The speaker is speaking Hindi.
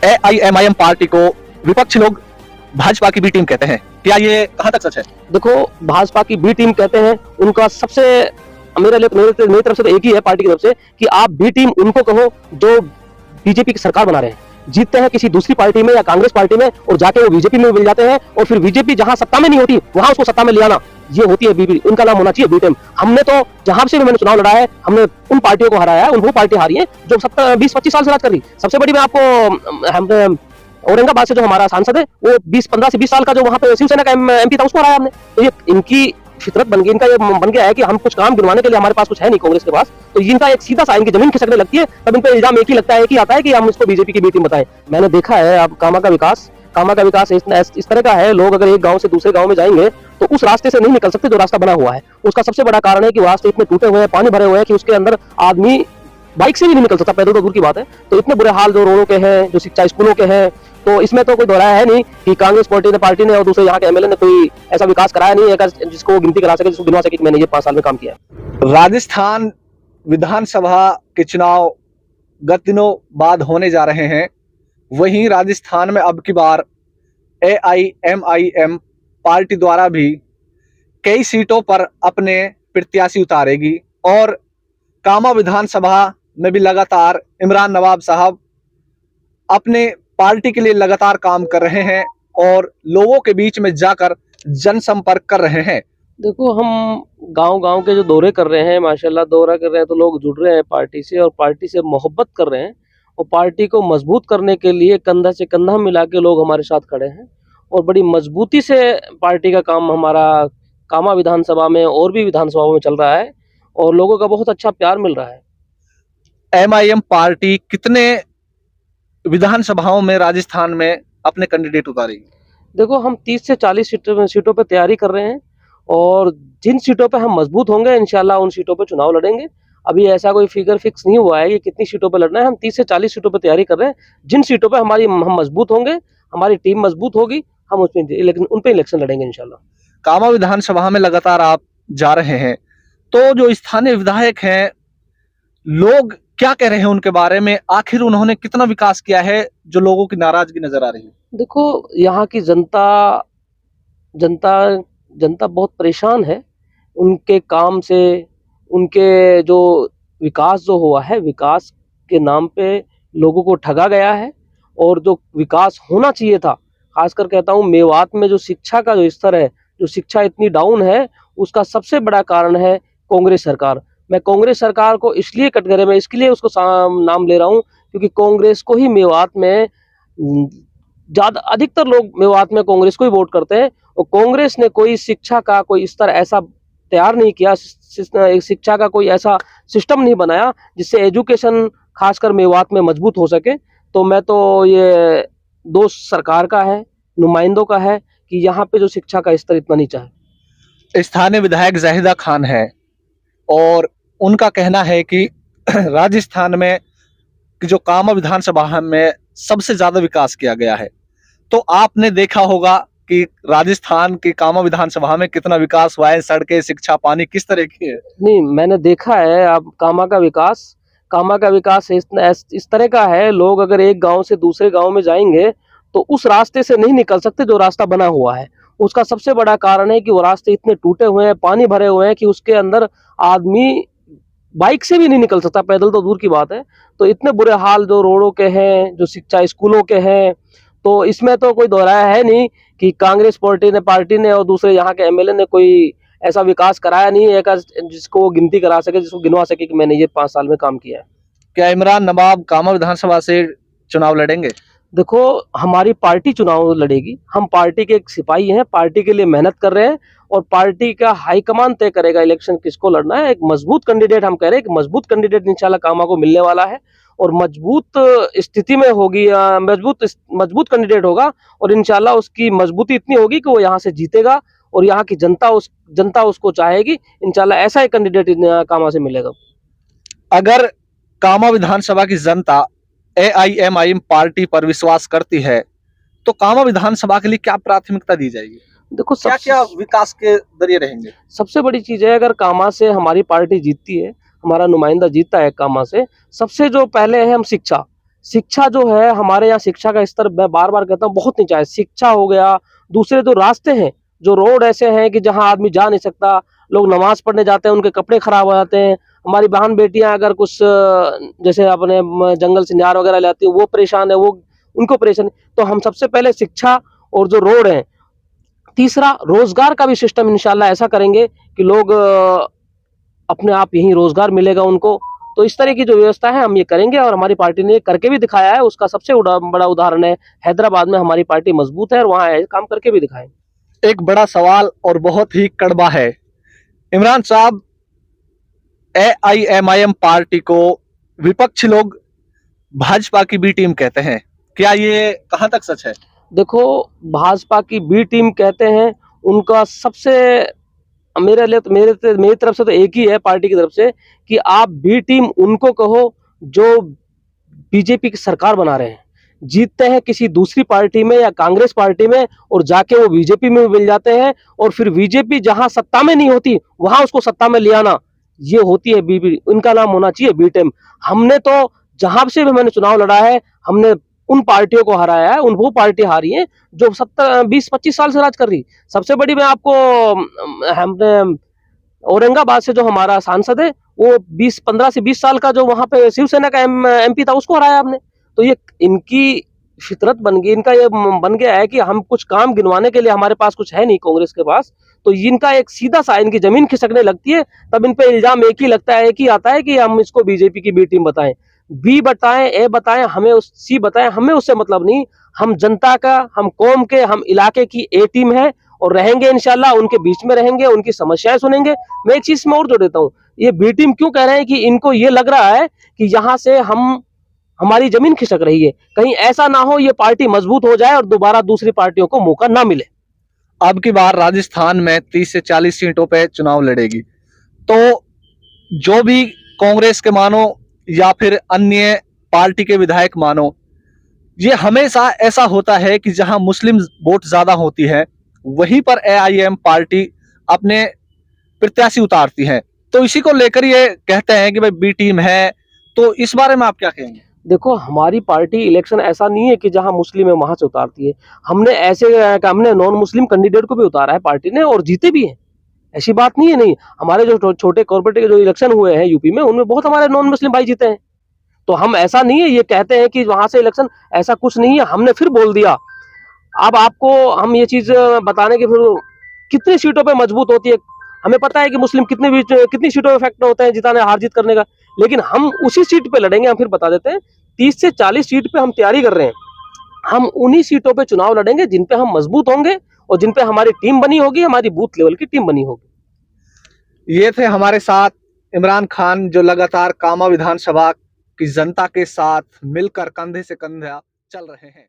एआईएमआईएम पार्टी को विपक्ष लोग भाजपा की बी टीम कहते हैं, क्या ये कहां तक सच है? देखो, भाजपा की बी टीम कहते हैं, उनका सबसे मेरी तरफ से तो एक ही है पार्टी की तरफ से कि आप बी टीम उनको कहो जो बीजेपी की सरकार बना रहे हैं, जीतते हैं किसी दूसरी पार्टी में या कांग्रेस पार्टी में और जाके वो बीजेपी में मिल जाते हैं और फिर बीजेपी जहां सत्ता में नहीं होती वहां उसको सत्ता में ले आना, ये होती है बीबी। उनका नाम होना चाहिए बी टीम। हमने तो जहां से भी मैंने चुनाव लड़ा है, हमने उन पार्टियों को हराया है, उन वो पार्टी हारी है जो 20-25 साल से राज कर रही। सबसे बड़ी मैं आपको औरंगाबाद से जो हमारा सांसद है वो 15 से 20 साल का जो वहां पे शिवसेना का एमपी था उसको हराया हमने। तो ये इनकी फितरत बन गई, इनका ये बन गया है कि हम कुछ काम गिनवाने के लिए हमारे पास कुछ है नहीं कांग्रेस के पास, तो इनका एक सीधा सा इनकी जमीन खिसकने लगती है तब इन पे इल्जाम एक ही लगता है कि आता है कि हम इसको बीजेपी की बी टीम बताएं। मैंने देखा है अब कामा का विकास इस तरह का है, लोग अगर एक गांव से दूसरे गांव में जाएंगे तो उस रास्ते से नहीं निकल सकते जो रास्ता बना हुआ है। उसका सबसे बड़ा कारण है कि वो रास्ते इतने टूटे हुए हैं, पानी भरे हुए हैं कि उसके अंदर आदमी बाइक से भी नहीं निकल सकता, पैदल तो दूर की बात है। तो इतने बुरे हाल जो रोडों के हैं, जो शिक्षा स्कूलों के हैं, तो इसमें तो कोई दोहराया है नहीं कि कांग्रेस पार्टी ने और दूसरे यहाँ के एमएलए ने कोई ऐसा विकास कराया नहीं है जिसको गिनती करा सके, जिसको गिनवा सके कि मैंने ये 5 साल में काम किया है। राजस्थान विधानसभा के चुनाव गत दिनों बाद होने जा रहे हैं, वहीं राजस्थान में अब की बार एआईएमआईएम पार्टी द्वारा भी कई सीटों पर अपने प्रत्याशी उतारेगी और कामा विधानसभा में भी लगातार इमरान नवाब साहब अपने पार्टी के लिए लगातार काम कर रहे हैं और लोगों के बीच में जाकर जनसंपर्क कर रहे हैं। देखो, हम गांव-गांव के जो दौरे कर रहे हैं, माशाल्लाह दौरा कर रहे हैं तो लोग जुड़ रहे हैं पार्टी से और पार्टी से मोहब्बत कर रहे हैं और पार्टी को मजबूत करने के लिए कंधा से कंधा मिला के लोग हमारे साथ खड़े हैं और बड़ी मजबूती से पार्टी का काम हमारा कामा विधानसभा में और भी विधानसभाओं में चल रहा है और लोगों का बहुत अच्छा प्यार मिल रहा है। एमआईएम पार्टी कितने विधानसभाओं में राजस्थान में अपने कैंडिडेट उतारेगी? देखो, हम 30 से 40 सीटों पे तैयारी कर रहे हैं और जिन सीटों पे हम मजबूत होंगे इंशाल्लाह उन सीटों पे चुनाव लड़ेंगे। अभी ऐसा कोई फिगर फिक्स नहीं हुआ है कि कितनी सीटों पे लड़ना है। हम 30 से 40 सीटों पे तैयारी कर रहे हैं। जिन सीटों पे हम मजबूत होंगे, हमारी टीम मजबूत होगी, हम उन पे इलेक्शन लड़ेंगे इंशाल्लाह। कामा विधानसभा में लगातार आप जा रहे हैं, तो जो स्थानीय विधायक हैं, लोग क्या कह रहे हैं उनके बारे में? आखिर उन्होंने कितना विकास किया है जो लोगों की नाराजगी नजर आ रही है? देखो, यहाँ की जनता बहुत परेशान है उनके काम से। उनके जो विकास जो हुआ है, विकास के नाम पे लोगों को ठगा गया है और जो विकास होना चाहिए था, खासकर कहता हूँ मेवात में जो शिक्षा का जो स्तर है, जो शिक्षा इतनी डाउन है, उसका सबसे बड़ा कारण है कांग्रेस सरकार। मैं कांग्रेस सरकार को इसलिए कटघरे में इसलिए उसको नाम ले रहा हूँ क्योंकि कांग्रेस को ही मेवात में ज्यादा अधिकतर लोग मेवात में कांग्रेस को ही वोट करते हैं और कांग्रेस ने कोई शिक्षा का कोई स्तर ऐसा तैयार नहीं किया, शिक्षा का कोई ऐसा सिस्टम नहीं बनाया जिससे एजुकेशन खासकर मेवात में मजबूत हो सके। तो मैं तो ये दोष सरकार का है, नुमाइंदों का है कि यहाँ पे जो शिक्षा का स्तर इतना नीचा है। स्थानीय विधायक जाहिदा खान है और उनका कहना है कि राजस्थान में जो कामा विधानसभा में सबसे ज्यादा विकास किया गया है। तो आपने देखा होगा कि राजस्थान की कामा विधानसभा में कितना विकास हुआ है, सड़कें, शिक्षा, पानी किस तरह की है? नहीं, मैंने देखा है अब कामा का विकास इस तरह का है। लोग अगर एक गांव से दूसरे गांव में जाएंगे तो उस रास्ते से नहीं निकल सकते जो रास्ता बना हुआ है। उसका सबसे बड़ा कारण है कि वो रास्ते इतने टूटे हुए हैं, पानी भरे हुए हैं कि उसके अंदर आदमी बाइक से भी नहीं निकल सकता, पैदल तो दूर की बात है। तो इतने बुरे हाल जो रोडों के हैं, जो शिक्षा स्कूलों के हैं, तो इसमें तो कोई दोहराया है नहीं कि कांग्रेस पार्टी ने और दूसरे यहाँ के एमएलए ने कोई ऐसा विकास कराया नहीं है जिसको गिनती करा सके, जिसको गिनवा सके कि मैंने ये 5 साल में काम किया है। क्या इमरान नवाब कामा विधानसभा से चुनाव लड़ेंगे? देखो, हमारी पार्टी चुनाव लड़ेगी। हम पार्टी के एक सिपाही हैं, पार्टी के लिए मेहनत कर रहे हैं और पार्टी का हाईकमान तय करेगा इलेक्शन किसको लड़ना है। एक मजबूत कैंडिडेट हम कह रहे हैं कि मजबूत कैंडिडेट इंशाल्लाह कामा को मिलने वाला है और मजबूत स्थिति में होगी, मजबूत कैंडिडेट होगा और इंशाल्लाह उसकी मजबूती इतनी होगी कि वो यहाँ से जीतेगा और यहाँ की जनता उसको चाहेगी। इंशाल्लाह ऐसा एक कैंडिडेट कामा से मिलेगा। अगर कामा विधानसभा की जनता एआईएमआईएम पार्टी पर विश्वास करती है तो कामा विधानसभा के लिए क्या प्राथमिकता दी जाएगी? देखो, क्या विकास के जरिए रहेंगे? सबसे बड़ी चीज है, अगर कामा से हमारी पार्टी जीतती है, हमारा नुमाइंदा जीतता है कामा से, सबसे जो पहले है हम शिक्षा जो है हमारे यहाँ, शिक्षा का स्तर मैं बार बार कहता हूँ बहुत नीचा है। शिक्षा हो गया, दूसरे जो रास्ते हैं, जो रोड ऐसे हैं कि जहाँ आदमी जा नहीं सकता, लोग नमाज पढ़ने जाते हैं उनके कपड़े खराब हो जाते हैं। हमारी बहन बेटियां अगर कुछ जैसे अपने जंगल से न्यार वगैरह ले आती हैं, वो परेशान है, वो उनको परेशान है। तो हम सबसे पहले शिक्षा और जो रोड है, तीसरा रोजगार का भी सिस्टम इंशाल्लाह ऐसा करेंगे कि लोग अपने आप यहीं रोजगार मिलेगा उनको। तो इस तरह की जो व्यवस्था है हम ये करेंगे, और हमारी पार्टी ने करके भी दिखाया है। उसका सबसे बड़ा उदाहरण है हैदराबाद में हमारी पार्टी मजबूत है और वहाँ काम करके भी दिखाएं। एक बड़ा सवाल और बहुत ही कड़वा है, इमरान साहब, AIMIM पार्टी को विपक्ष लोग भाजपा की बी टीम कहते हैं, क्या ये कहां तक सच है? देखो, भाजपा की बी टीम कहते हैं, उनका सबसे मेरे लिए तो मेरी तरफ से तो एक ही है पार्टी की तरफ से कि आप बी टीम उनको कहो जो बीजेपी की सरकार बना रहे हैं, जीतते हैं किसी दूसरी पार्टी में या कांग्रेस पार्टी में और जाके वो बीजेपी में मिल जाते हैं, और फिर बीजेपी जहां सत्ता में नहीं होती वहां उसको सत्ता में ले आना, ये होती है बीबी। इनका नाम होना चाहिए बी टीम। हमने तो जहां से भी मैंने चुनाव लड़ा है, हमने उन पार्टियों को हराया है, वो पार्टी हारी है जो 20-25 साल से राज कर रही। सबसे बड़ी मैं आपको हमने औरंगाबाद से जो हमारा सांसद है, वो 15 से 20 साल का जो वहां पे शिवसेना का MP था, उसको हराया हमने। तो ये इनकी फितरत बन गई, इनका ये बन गया है कि हम कुछ काम गिनवाने के लिए हमारे पास कुछ है नहीं कांग्रेस के पास, तो इनका एक सीधा सा इनकी जमीन खिसकने लगती है, तब इन पे इल्जाम एक ही लगता है, एक ही आता है कि हम इसको बीजेपी की बी टीम बताएं। बी बताएं, ए बताएं, हमें सी बताएं, हमें उससे मतलब नहीं। हम जनता का, हम कौम के, हम इलाके की ए टीम है और रहेंगे इंशाल्लाह, उनके बीच में रहेंगे, उनकी समस्याएं सुनेंगे। मैं एक चीज में और जोड़ देता हूँ, ये बी टीम क्यों कह रहे हैं कि इनको ये लग रहा है कि यहाँ से हमारी जमीन खिसक रही है, कहीं ऐसा ना हो ये पार्टी मजबूत हो जाए और दोबारा दूसरी पार्टियों को मौका ना मिले। अब की बार राजस्थान में 30 से 40 सीटों पे चुनाव लड़ेगी, तो जो भी कांग्रेस के मानो या फिर अन्य पार्टी के विधायक मानो, ये हमेशा ऐसा होता है कि जहां मुस्लिम वोट ज्यादा होती है वहीं पर AIM पार्टी अपने प्रत्याशी उतारती है। तो इसी को लेकर ये कहते हैं कि भाई बी टीम है, तो इस बारे में आप क्या कहेंगे? देखो, हमारी पार्टी इलेक्शन ऐसा नहीं है कि जहां मुस्लिम है वहां से उतारती है। हमने नॉन मुस्लिम कैंडिडेट को भी उतारा है पार्टी ने और जीते भी हैं, ऐसी बात नहीं है। नहीं, हमारे जो छोटे कॉर्पोरेट के जो इलेक्शन हुए हैं यूपी में, उनमें बहुत हमारे नॉन मुस्लिम भाई जीते हैं। तो हम ऐसा नहीं है ये कहते हैं कि वहां से इलेक्शन, ऐसा कुछ नहीं है। हमने फिर बोल दिया, अब आपको हम ये चीज बताने की, फिर कितनी सीटों पे मजबूत होती है हमें पता है कि मुस्लिम कितनी सीटों पे फैक्टर होते हैं जिताने हार जीत करने का, लेकिन हम उसी सीट पे लड़ेंगे। हम फिर बता देते हैं, 30 से 40 सीट पे हम तैयारी कर रहे हैं। हम उन्हीं सीटों पे चुनाव लड़ेंगे जिन पे हम मजबूत होंगे और जिन पे हमारी टीम बनी होगी, हमारी बूथ लेवल की टीम बनी होगी। ये थे हमारे साथ इमरान खान, जो लगातार कामा विधानसभा की जनता के साथ मिलकर कंधे से कंधा चल रहे हैं।